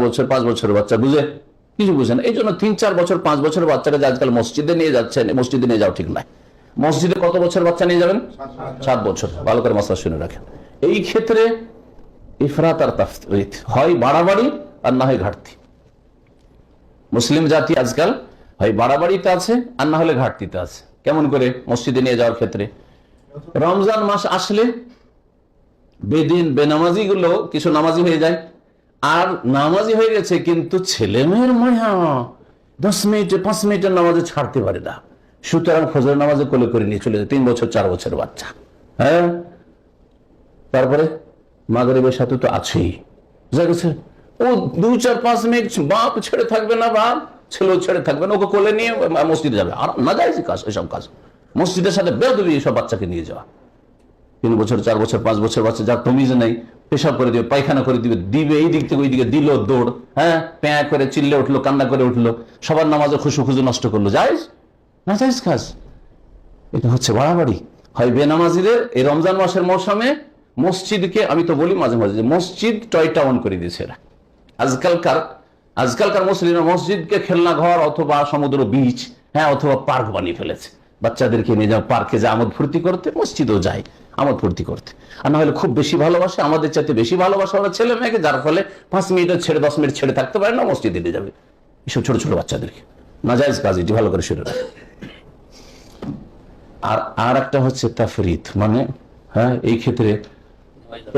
বছর 5 বছরের বাচ্চা বুঝে কিছু বুঝে না, এই জন্য 3-4 বছর 5 বছরের বাচ্চাকে আজকাল মসজিদে নিয়ে যাচ্ছেন। মসজিদে নিয়ে যাওয়া ঠিক নয়। মসজিদে কত বছর বাচ্চা নিয়ে যাবেন? 7 বছর। ভালো করে মাসলা শুনে রাখেন। এই ক্ষেত্রে ইফরাত আর তাফরিত, হয় বাড়াবাড়ি আর না হয় ঘাটতি। মুসলিম জাতি আজকাল হয় বাড়াবাড়িতে আছে আর না হলে ঘাটতিতে আছে। কেমন করে? মসজিদে নিয়ে যাওয়ার ক্ষেত্রে রমজান মাস আসলে বেদিন বেনামাজি গুলো কিছু নামাজি হয়ে যায়, আর নামাজি হয়ে গেছে কিন্তু ছেলে মেয়ের মায়া 10 মিনিটে 5 মিনিটের নামাজে ছাড়তে পারে না, সুতরাং ফজর নামাজে কোলে করে নিয়ে চলে যায় 3 বছর 4 বছরের বাচ্চা। হ্যাঁ, তারপরে মাগরিবের সাথে তো আছেই, বুঝা গেছে? ও 2-4-5 মিনিট বাপ ছেড়ে থাকবে না, বাপ ছেলেও ছেড়ে থাকবে না, ওকে কোলে নিয়ে মসজিদে যাবে। আর না যায় কাজ, এসব কাজ মসজিদের সাথে বেয়াদবি এসব বাচ্চাকে নিয়ে যাওয়া। 3 বছর 4 বছর 5 বছর বাচ্চা যার তমিজ নেই, পেশাব করে দিবে, পায়খানা করে দিবে এই দিক থেকে ওই দিকে দিল দৌড়, হ্যাঁ প্যাঁ করে চিল্লে উঠলো, কান্না করে উঠলো, সবার নামাজে খুশু নষ্ট করলো। জায়েজ না জায়েজ কাজ? এটা হচ্ছে বাড়াবাড়ি। হয় বেনামাজিদের এই রমজান মাসের মৌসুমে মসজিদকে, আমি তো বলি মাঝে মাঝে, মসজিদ টয় টাউন করে দিয়েছে এরা। আজকালকার মুসলিমরা মসজিদকে খেলনা ঘর অথবা সমুদ্র বিচ, হ্যাঁ অথবা পার্ক বানিয়ে ফেলেছে। বাচ্চাদেরকে নিয়ে যাও পার্কে, যা আমোদ ফুর্তি করতে, মসজিদেও যায় আমোদ ফুর্তি করতে। আর না হলে খুব বেশি ভালোবাসে, আমাদের চাইতে বেশি ভালোবাসা ওরা ছেলে মেয়েকে, যার ফলে 5 মিনিট ছেড়ে 10 মিনিট ছেড়ে থাকতে পারে না, মসজিদে নিয়ে যাবে এসব ছোট ছোট বাচ্চাদেরকে। নাজায়েজ কাজ, এটি ভালো করে শুনে রাখে। আর একটা হচ্ছে তাফরিত, মানে হ্যাঁ এই ক্ষেত্রে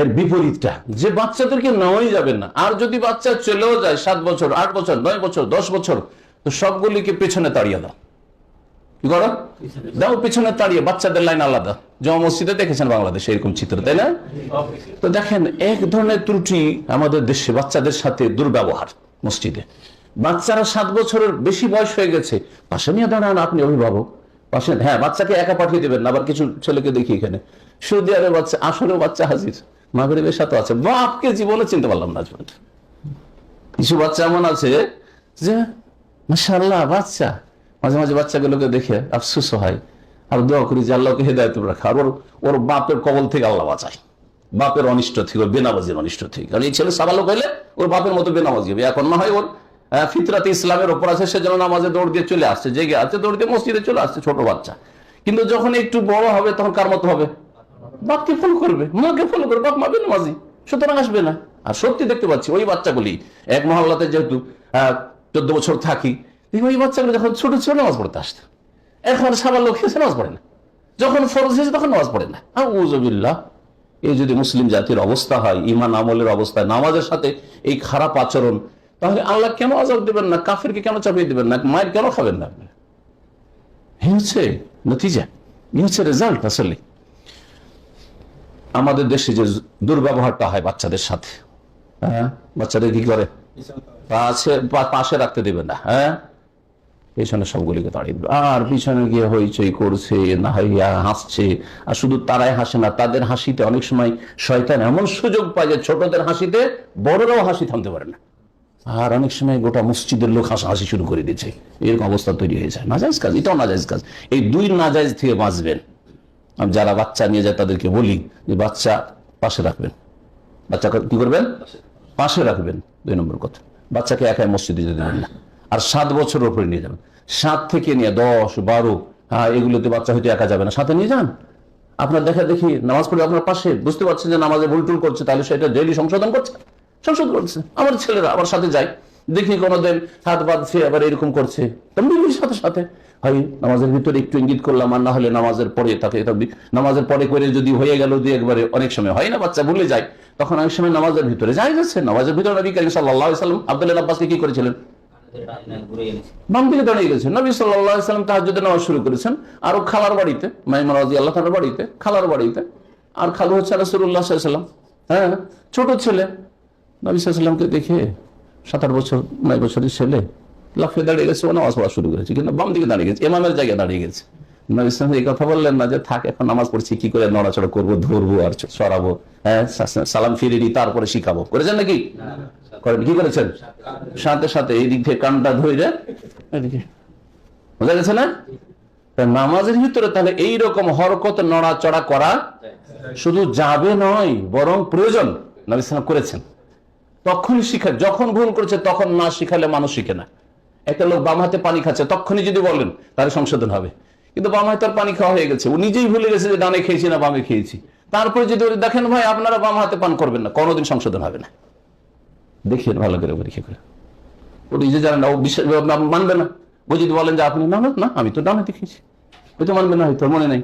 এর বিপরীতটা, যে বাচ্চাদেরকে নেওয়াই যাবে না। আর যদি বাচ্চা চলেও যায় 7 বছর 8 বছর 9 বছর 10 বছর, তো সবগুলিকে পেছনে তাড়িয়ে দাও। কি করো? দাও পেছনে তাড়িয়ে, বাচ্চাদের লাইন আলাদা। জমা মসজিদে দেখেছেন বাংলাদেশে এরকম চিত্র, তাই না? তো দেখেন এক ধরনের ত্রুটি আমাদের দেশে, বাচ্চাদের সাথে দুর্ব্যবহার মসজিদে। বাচ্চারা 7 বছরের বেশি বয়স হয়ে গেছে, পাশে নিয়ে দাঁড়ান আপনি অভিভাবক, পাশে, হ্যাঁ বাচ্চাকে একা পাঠিয়ে দেবেন না। আবার কিছু ছেলেকে দেখি এখানে সৌদি আরবের বাচ্চা, আসলেও বাচ্চা হাজির, মাগরিবের সাথে আছে, বাপকে জীবনে চিনতে পারলাম না। কিছু বাচ্চা এমন আছে যে মাশাআল্লাহ বাচ্চা, মাঝে মাঝে বাচ্চাগুলোকে দেখে আফসোস হয়, আর দোয়া করি যে আল্লাহকে হেদায়েত রাখা, আর ওর বাপের কবল থেকে আল্লাহ বাঁচায়, বাপের অনিষ্ট থেকে, ওর বেনামাজির অনিষ্ট থেকে। কারণ এই ছেলে সাবালক হইলে ওর বাপের মতো বেনামাজি হবে। এখন না হয় ওর ফিতরাতে ইসলামের ওপর আছে, সেজন্য নামাজে দৌড় দিয়ে চলে আসছে, জেগে আছে, দৌড় দিয়ে মসজিদে চলে আসছে ছোট বাচ্চা। কিন্তু যখন একটু বড় হবে তখন কার মতো হবে? বাপকে ফলো করবে, মাকে ফলো করবে, বাপ মা বেনামাজি, সুতরাং আসবে না। আর সত্যি দেখতে পাচ্ছি ওই বাচ্চাগুলি এক মহল্লাতে যেহেতু 14 বছর থাকি, ওই বাচ্চাগুলো যখন ছোট ছিল নামাজ পড়তে আসতো, এখন সাবার লোক এসে নামাজ পড়ে না, যখন ফরজ হয়েছে তখন নামাজ পড়ে না। আউযুবিল্লাহ। এই যদি মুসলিম জাতির অবস্থা হয়, ইমান আমলের অবস্থায় নামাজের সাথে এই খারাপ আচরণ, তাহলে আল্লাহ কেন আযাব দিবেন না? কাফিরকে কেন চাপিয়ে দিবেন না? মায়ের কেন খাবেন না? আপনি এই হচ্ছে নতিজা, এই হচ্ছে রেজাল্ট। আসলে আমাদের দেশে যে দুর্ব্যবহারটা হয় বাচ্চাদের সাথে, হ্যাঁ বাচ্চাদের কি করে? পাশে রাখতে দেবে না, হ্যাঁ পেছনে সবগুলিকে দাঁড়িয়ে দেবে, আর পিছনে গিয়ে হইচই করছে, না হইয়া হাসছে। আর শুধু তারাই হাসে না, তাদের হাসিতে অনেক সময় শয়তান এমন সুযোগ পায় যে ছোটদের হাসিতে বড়রাও হাসি থামতে পারে না, আর অনেক সময় গোটা মসজিদের লোক হাসাহাসি শুরু করে দিচ্ছে, এরকম অবস্থা তৈরি হয়ে যায়। নাজায়েজ কাজ, এটাও নাজায়েজ কাজ। এই দুই নাজায়েজ থেকে বাঁচবেন। আমি যারা বাচ্চা নিয়ে যায় তাদেরকে বলি যে বাচ্চা পাশে রাখবেন, বাচ্চা কি করবেন? পাশে রাখবেন। 2 নম্বর কথা, বাচ্চাকে একাই মসজিদে যেতে দেবেন না। আর 7 বছরের উপরে নিয়ে যাবেন, 7 থেকে নিয়ে 10, 12, হ্যাঁ এগুলোতে বাচ্চা হয়তো একা যাবে না, সাথে নিয়ে যান। আপনার দেখা দেখি নামাজ পড়ে আপনার পাশে, বুঝতে পারছেন যে নামাজে ভুল টুল করছে, তাহলে সেটা ডেইলি সংশোধন করছে। আমার ছেলেরা আমার সাথে যায়, দেখি কোনোদিন হাত বাঁধছে, আবার এরকম করছে, সাথে সাথে হয় নামাজের ভিতরে একটু ইঙ্গিত করলাম, আর না হলে নামাজের পরে তাকে, নামাজের পরে করে যদি হয়ে গেল দুই একবারে, অনেক সময় হয় না বাচ্চা ভুলে যায়, তখন অনেক সময় নামাজের ভিতরে যাই যাচ্ছে। নামাজের ভিতরে নবী কারীম সাল্লাল্লাহু আলাইহি ওয়াসাল্লাম আব্দুল্লাহ আব্বাসকে কি করেছিলেন? বাম দিকে দাঁড়িয়ে গেছেন। নবী সাল্লাল্লাহু আলাইহি ওয়াসাল্লাম তাহাজ্জুদের নামাজ শুরু করেছেন, আর ও খালার বাড়িতে, মাইমুনা রাদিয়াল্লাহু তাআলার বাড়িতে, খালার বাড়িতে, আর খালু হচ্ছে রাসূলুল্লাহ সাল্লাল্লাহু আলাইহি ওয়াসাল্লাম। হ্যাঁ ছোট ছেলে, নবী সাল্লাল্লাহু আলাইহি ওয়াসাল্লামকে দেখে 7-8 বছর 9 বছরের ছেলে লাফিয়ে দাঁড়িয়ে গেছে, ও নামাজ পড়া শুরু করেছে, কিন্তু বাম দিকে দাঁড়িয়ে গেছে, ইমামের জায়গায় দাঁড়িয়ে গেছে। নবী সাল্লাল্লাহু আলাইহি ওয়াসাল্লাম এই কথা বললেন না যে থাক এখন নামাজ পড়ছি, কি করে নড়াচড়া করবো, ধরবো আর সরাবো, হ্যাঁ সালাম ফিরিয়ে দিই তারপরে শিখাবো, করেছেন নাকি? করেন, কি করেছেন? সাথে সাথে এই দিক থেকে কানটা ধরে এদিকে, বোঝা গেছে না? নামাজের ভিতরে তাহলে এইরকম হরকত নড়াচড়া করা শুধু যাবে নয়, বরং প্রয়োজন। নবী সাল্লাল্লাহু আলাইহি ওয়াসাল্লাম করেছেন। তখনই শিখা, যখন ভুল করেছে তখন না শিখালে মানুষ শিখে না। একটা লোক বাম হাতে পানি খাচ্ছে, তখনই যদি বলেন তার সংশোধন হবে। কিন্তু বাম হাতে পানি খাওয়া হয়ে গেছে, ও নিজেই ভুলে গেছে যে ডানে খেয়েছি না বামে খেয়েছি। তারপরে যদি দেখেন ভাই আপনারা বাম হাতে পান করবেন না, কোনোদিন সংশোধন হবে না। দেখিয়ে ভালো করে পরীক্ষা করে, ও নিজে জানেন না, ও মানবে না। ও যদি বলেন যে আপনি না, আমি তো ডান হাতে খেয়েছি, ওই তো মানবে না, হয়তো মনে নাই।